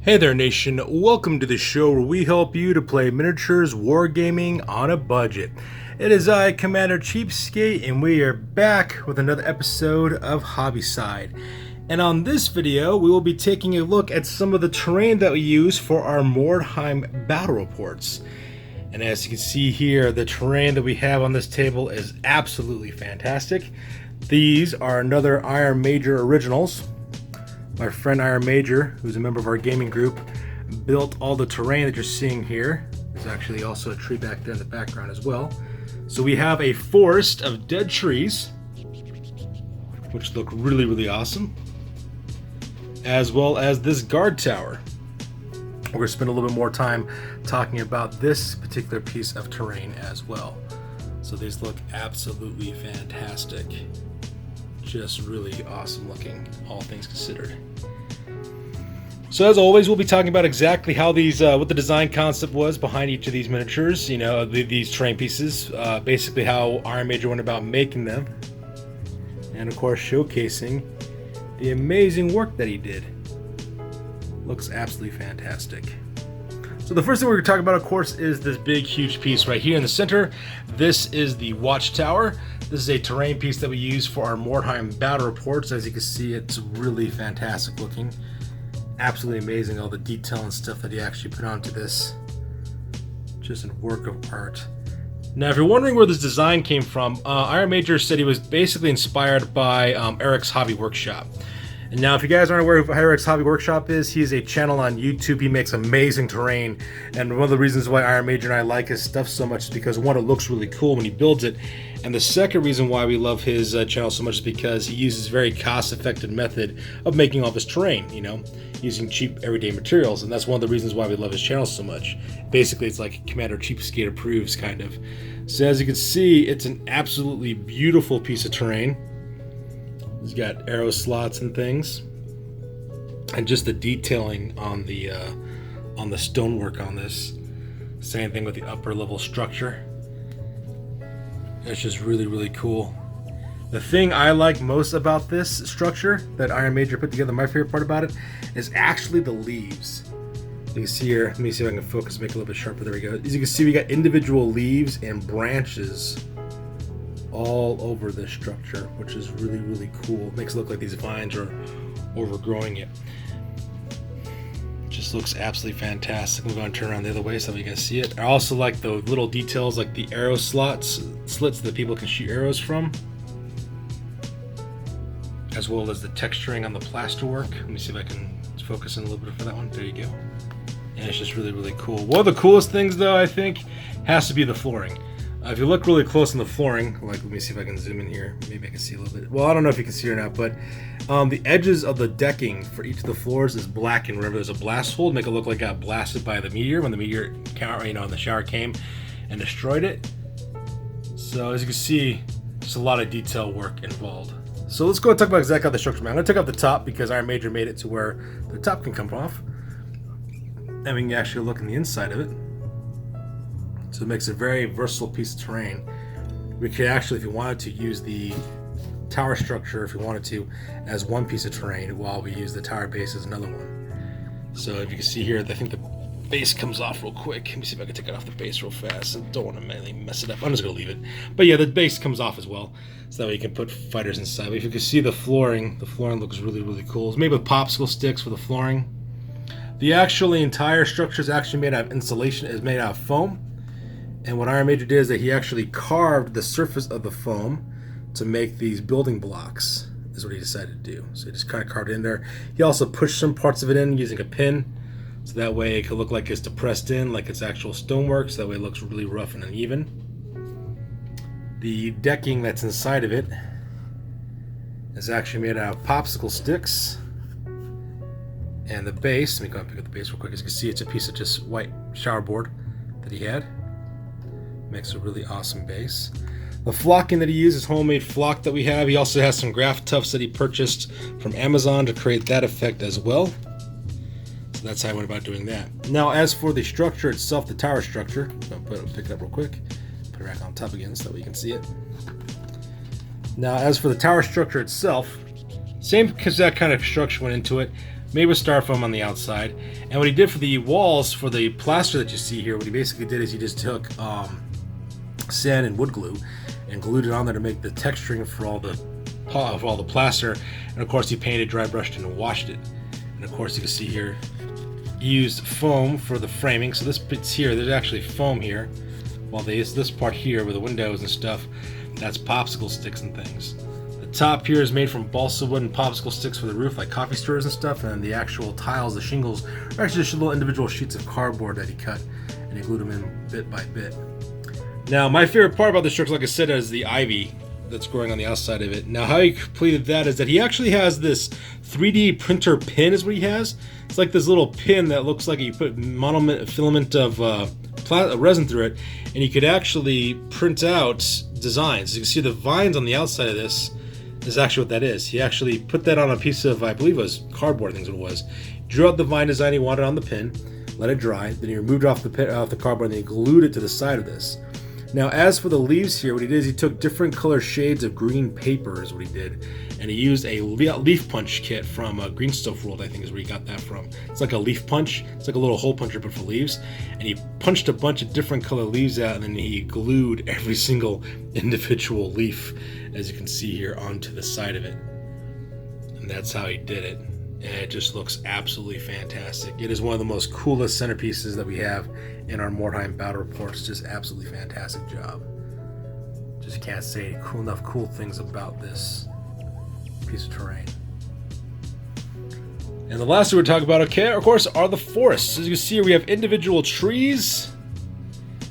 Hey there nation, welcome to the show where we help you to play miniatures wargaming on a budget. It is I, Commander Cheapskate, and we are back with another episode of Hobbyside. And on this video, we will be taking a look at some of the terrain that we use for our Mordheim battle reports. And as you can see here, the terrain that we have on this table is absolutely fantastic. These are another Iron Major originals. My friend Iron Major, who's a member of our gaming group, built all the terrain that you're seeing here. There's actually also a tree back there in the background as well. So we have a forest of dead trees, which look really awesome, as well as this guard tower. We're going to spend a little bit more time talking about this particular piece of terrain as well. So these look absolutely fantastic. Just really awesome looking, all things considered. So as always, we'll be talking about exactly how these, what the design concept was behind each of these miniatures, you know, these terrain pieces, basically how Iron Major went about making them, and of course showcasing the amazing work that he did. Looks absolutely fantastic. So the first thing we're going to talk about, of course, is this big, huge piece right here in the center. This is the watchtower. This is a terrain piece that we use for our Mordheim battle reports. As you can see, it's really fantastic looking. Absolutely amazing, all the detail and stuff that he actually put onto this. Just a work of art. Now, if you're wondering where this design came from, Iron Major said he was basically inspired by Eric's Hobby Workshop. And now, if you guys aren't aware of who Eric's Hobby Workshop is, he's a channel on YouTube. He makes amazing terrain, and one of the reasons why Iron Major and I like his stuff so much is because, one, it looks really cool when he builds it, and the second reason why we love his channel so much is because he uses a very cost-effective method of making all this terrain, you know, using cheap everyday materials, and that's one of the reasons why we love his channel so much. Basically, it's like Commander Cheapskate approves, kind of. So as you can see, it's an absolutely beautiful piece of terrain. He's got arrow slots and things, and just the detailing on the stonework on this. Same thing with the upper level structure. It's just really cool. The thing I like most about this structure that Iron Major put together, my favorite part about it, is actually the leaves. You can see here, let me see if I can focus, make it a little bit sharper. There we go. As you can see, we got individual leaves and branches all over this structure, which is really cool. It makes it look like these vines are overgrowing it. Just looks absolutely fantastic. I'm going to turn around the other way so you guys see it. I also like the little details, like the arrow slits that people can shoot arrows from, as well as the texturing on the plasterwork. Let me see if I can focus in a little bit for that one. There you go. And it's just really cool. One of the coolest things, though, I think, has to be the flooring. If you look really close on the flooring, like, let me see if I can zoom in here. Maybe I can see a little bit. Well, I don't know if you can see or not, but the edges of the decking for each of the floors is blackened whenever there's a blast hole to make it look like it got blasted by the meteor when the meteor, you know, the shower came and destroyed it. So as you can see, just a lot of detail work involved. So let's go and talk about exactly how the structure is. I'm going to take off the top because Iron Major made it to where the top can come off, and we can actually look in the inside of it. So it makes a very versatile piece of terrain. We could actually, if you wanted to, use the tower structure, if you wanted to, as one piece of terrain while we use the tower base as another one. So if you can see here, I think the base comes off real quick. Let me see if I can take it off the base real fast. I don't want to really mess it up. I'm just going to leave it. But yeah, the base comes off as well, so that way you can put fighters inside. But if you can see the flooring looks really cool. It's made with popsicle sticks for the flooring. The entire structure is actually made out of insulation. It's made out of foam. And what Iron Major did is that he actually carved the surface of the foam to make these building blocks, is what he decided to do. So he just kind of carved it in there. He also pushed some parts of it in using a pin, so that way it could look like it's depressed in, like it's actual stonework, so that way it looks really rough and uneven. The decking that's inside of it is actually made out of popsicle sticks. And the base, let me go and pick up the base real quick. As you can see, it's a piece of just white shower board that he had. Makes a really awesome base. The flocking that he used is homemade flock that we have. He also has some graft tufts that he purchased from Amazon to create that effect as well. So that's how I went about doing that. Now, as for the structure itself, the tower structure, I'll pick it up real quick, put it back on top again so that we can see it. Now, as for the tower structure itself, same exact kind of construction went into it. made with styrofoam on the outside. And what he did for the walls, for the plaster that you see here, what he basically did is he just took sand and wood glue and glued it on there to make the texturing for all the plaster. And of course he painted, dry brushed, and washed it. And of course you can see here he used foam for the framing. So this bit's here, there's actually foam here, while this part here with the windows and stuff, that's popsicle sticks and things. The top here is made from balsa wood and popsicle sticks for the roof, like coffee stirrers and stuff. And then the actual tiles, the shingles, are actually just little individual sheets of cardboard that he cut and he glued them in bit by bit. Now, my favorite part about this truck, like I said, is the ivy that's growing on the outside of it. Now, how he completed that is that he actually has this 3D printer pin is what he has. It's like this little pin that looks like you put filament of resin through it, and you could actually print out designs. You can see the vines on the outside of this is actually what that is. He actually put that on a piece of, I believe it was cardboard, I think is what it was. Drew out the vine design he wanted on the pin, let it dry, then he removed it off the cardboard, and then he glued it to the side of this. Now, as for the leaves here, what he did is he took different color shades of green paper is what he did, and he used a leaf punch kit from Greenstuff World, I think is where he got that from. It's like a leaf punch. It's like a little hole puncher but for leaves, and he punched a bunch of different color leaves out, and then he glued every single individual leaf, as you can see here, onto the side of it. And that's how he did it. And it just looks absolutely fantastic. It is one of the most coolest centerpieces that we have in our Mordheim battle reports. Just absolutely fantastic job. Just can't say enough cool things about this piece of terrain. And the last thing we're talking about, okay, of course, are the forests. As you can see here, we have individual trees,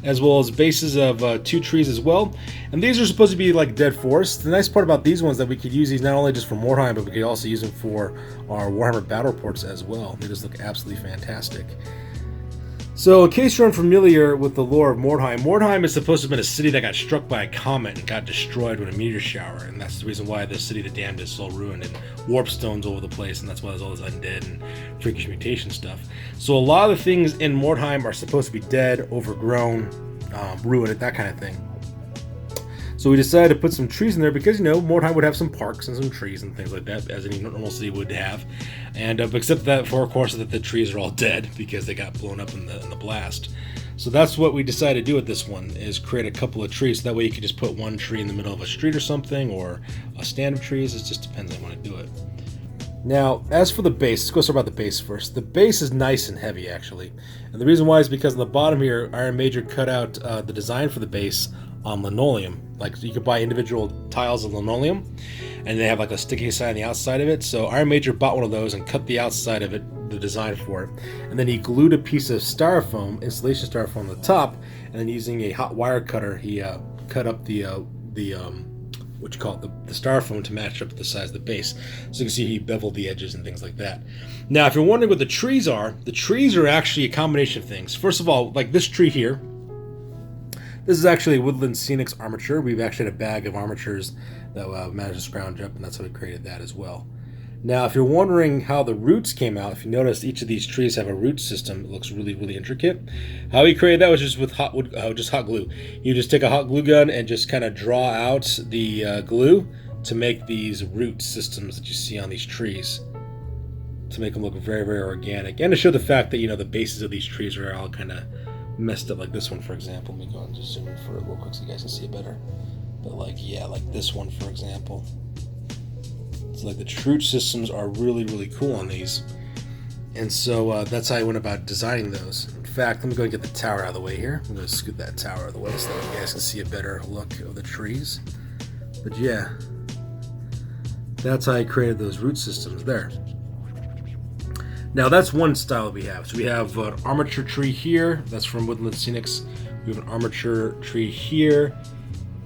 as well as bases of 2 trees as well. And these are supposed to be like dead forests. The nice part about these ones that we could use these not only just for Mordheim, but we could also use them for our Warhammer battle reports as well. They just look absolutely fantastic. So in case you're unfamiliar with the lore of Mordheim, Mordheim is supposed to have been a city that got struck by a comet and got destroyed with a meteor shower. And that's the reason why the city of the damned is so ruined, and warp stones over the place, and that's why there's all this undead and freakish mutation stuff. So a lot of the things in Mordheim are supposed to be dead, overgrown, ruined, that kind of thing. So we decided to put some trees in there because, you know, Mordheim would have some parks and some trees and things like that, as any normal city would have. And except that, for of course, that the trees are all dead because they got blown up in the blast. So that's what we decided to do with this one, is create a couple of trees. So that way you could just put one tree in the middle of a street or something, or a stand of trees. It just depends on how you want to do it. Now, as for the base, let's go start about the base first. The base is nice and heavy, actually. And the reason why is because on the bottom here, Iron Major cut out the design for the base on linoleum. Like, you could buy individual tiles of linoleum, and they have like a sticky side on the outside of it. So Iron Major bought one of those and cut the outside of it, the design for it. And then he glued a piece of styrofoam, insulation styrofoam on the top, and then using a hot wire cutter, he cut up the styrofoam to match up with the size of the base. So you can see he beveled the edges and things like that. Now, if you're wondering what the trees are actually a combination of things. First of all, like this tree here, this is actually Woodland Scenic's armature. We've actually had a bag of armatures that managed to scrounge up, and that's how we created that as well. Now, if you're wondering how the roots came out, if you notice each of these trees have a root system, it looks really, really intricate. How he created that was just with hot glue. You just take a hot glue gun and just kind of draw out the glue to make these root systems that you see on these trees, to make them look very, very organic, and to show the fact that, you know, the bases of these trees are all kind of messed up, like this one, for example. Let me go and just zoom in for it real quick so you guys can see it better. But like, yeah, like this one, for example. So like the root systems are really, really cool on these. And so that's how I went about designing those. In fact, let me go and get the tower out of the way here. I'm going to scoot that tower out of the way so that you guys can see a better look of the trees. But yeah, that's how I created those root systems there. Now that's one style that we have. So we have an armature tree here. That's from Woodland Scenics. We have an armature tree here.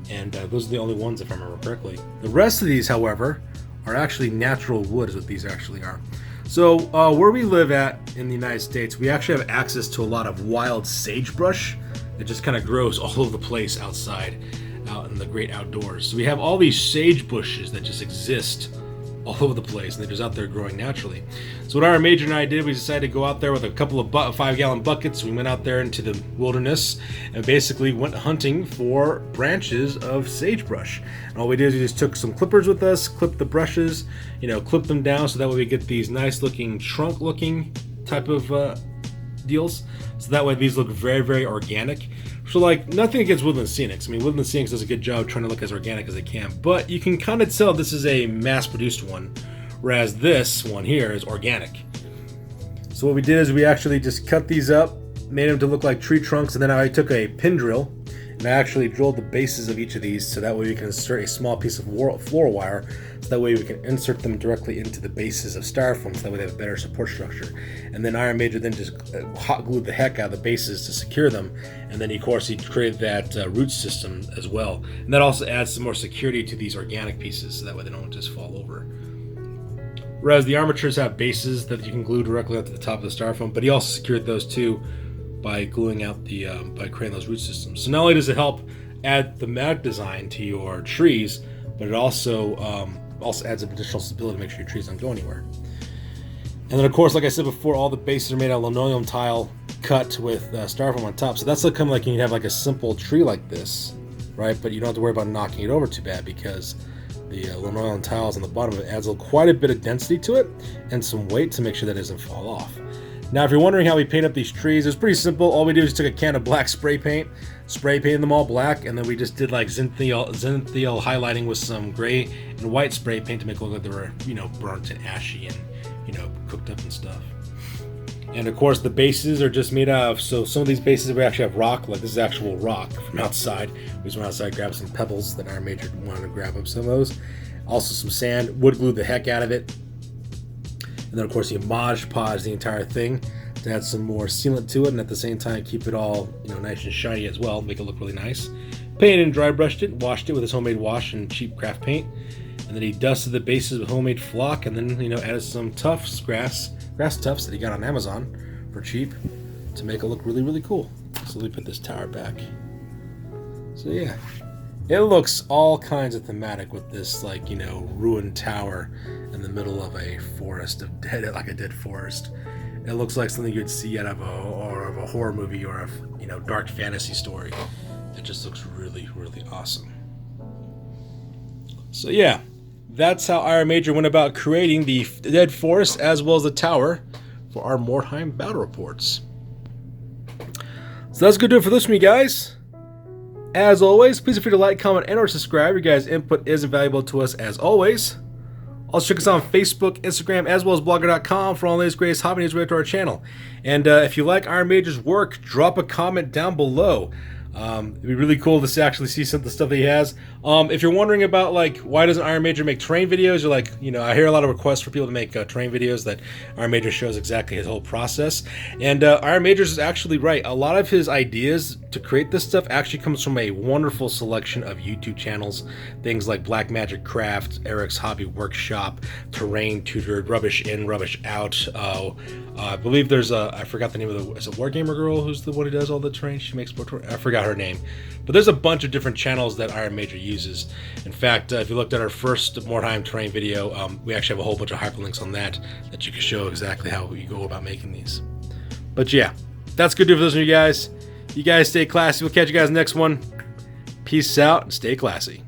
And those are the only ones, if I remember correctly. The rest of these, however, are actually natural wood, is what these actually are. So where we live at in the United States, we actually have access to a lot of wild sagebrush that just kind of grows all over the place outside, out in the great outdoors. So we have all these sage bushes that just exist all over the place, and they're just out there growing naturally. So what our Major and I did, we decided to go out there with a couple of 5-gallon buckets. We went out there into the wilderness and basically went hunting for branches of sagebrush. And all we did is we just took some clippers with us, clipped the brushes, clip them down so that way we get these nice looking trunk looking type of deals. So that way these look very, very organic. So like, nothing against Woodland Scenics. I mean, Woodland Scenics does a good job trying to look as organic as they can, but you can kind of tell this is a mass-produced one, whereas this one here is organic. So what we did is we actually just cut these up, made them to look like tree trunks, and then I took a pin drill, and I actually drilled the bases of each of these, so that way we can insert a small piece of floral wire, so that way we can insert them directly into the bases of styrofoam, so that way they have a better support structure. And then Iron Major then just hot glued the heck out of the bases to secure them, and then of course he created that root system as well. And that also adds some more security to these organic pieces, so that way they don't just fall over. Whereas the armatures have bases that you can glue directly up to the top of the styrofoam, but he also secured those too by gluing out the by creating those root systems. So not only does it help add thematic design to your trees, but it also adds additional stability to make sure your trees don't go anywhere. And then of course, like I said before, all the bases are made out of linoleum tile cut with styrofoam on top. So that's like kind of like you have like a simple tree like this, right? But you don't have to worry about knocking it over too bad, because the linoleum tiles on the bottom of it adds quite a bit of density to it and some weight to make sure that it doesn't fall off. Now, if you're wondering how we paint up these trees, it's pretty simple. All we did was took a can of black spray painted them all black, and then we just did like zinfandel highlighting with some gray and white spray paint to make it look like they were, burnt and ashy and, cooked up and stuff. And of course, the bases are just made out of, so some of these bases we actually have rock, like this is actual rock from outside. We just went outside, grabbed some pebbles that our Major wanted to grab up some of those. Also some sand, wood glued the heck out of it. And then of course you Mod Podge the entire thing to add some more sealant to it, and at the same time keep it all nice and shiny as well, make it look really nice. Painted and dry brushed it, washed it with his homemade wash and cheap craft paint, and then he dusted the bases with homemade flock, and then added some tufts, grass tufts that he got on Amazon for cheap to make it look really, really cool. So let me put this tower back. So yeah, it looks all kinds of thematic with this ruined tower in the middle of a forest of like a dead forest. It looks like something you'd see out of a horror movie or a dark fantasy story. It just looks really, really awesome. So yeah, that's how Iron Major went about creating the dead forest as well as the tower for our Mordheim battle reports. So that's going to do it for this one, you guys. As always, please feel free to like, comment, and or subscribe. Your guys' input is invaluable to us as always. Also check us out on Facebook, Instagram, as well as blogger.com for all the latest greatest hobby news related to our channel. And if you like Iron Major's work, drop a comment down below. It'd be really cool to actually see some of the stuff that he has. If you're wondering about why doesn't Iron Major make terrain videos, you're I hear a lot of requests for people to make terrain videos that Iron Major shows exactly his whole process. And Iron Major is actually right. A lot of his ideas to create this stuff actually comes from a wonderful selection of YouTube channels. Things like Black Magic Craft, Eric's Hobby Workshop, Terrain Tutored, Rubbish In, Rubbish Out. I believe there's I forgot the name of is it Wargamer Girl who's the one who does all the terrain? She makes I forgot her name. But there's a bunch of different channels that Iron Major uses. In fact, if you looked at our first Mordheim terrain video, we actually have a whole bunch of hyperlinks on that you can show exactly how you go about making these. But yeah, that's good to do for those of you guys. You guys stay classy. We'll catch you guys next one. Peace out and stay classy.